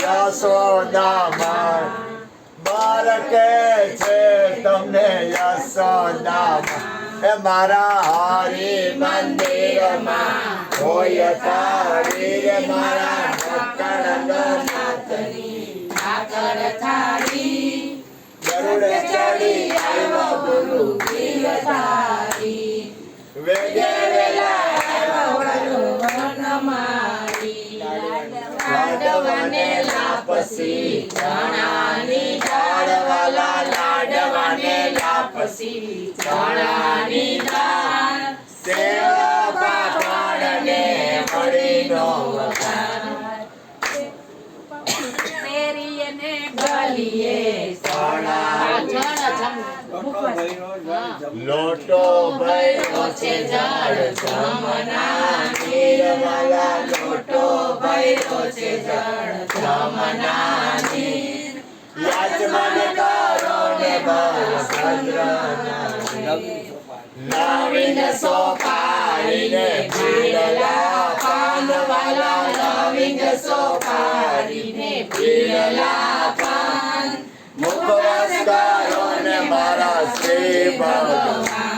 યશોદામાં બાળકે છે તમને યશોદામાં એ મારા હરિ મંદિરમાં હોય તારી મારા ઢક્કણનો નાથની ઠાકર થાળી ગરુડ ચડી આવ્યો ગુરુ ગીરધારી વેગે વેલા આવ્યો ગુરુ વનમાળી લાડવાને લાપસી ચણાની દાળ વાલા લાડવાને લાપસી ચણાની દાળ સેવા પાપડને મળીનો વઘાર શેરીએ ગલીએ લોટો ભર્યો છે જળ જમના નીરવાલા લોટો ભર્યો છે જળ જમના નીર યાચમન કરો ને બલભદ્રના નવીન સોપારીને પીળલા પાન વાલા નવીન સોપારીને પીળલા પાન મુખવાસ કરો ને મારા શ્રી ભગવાન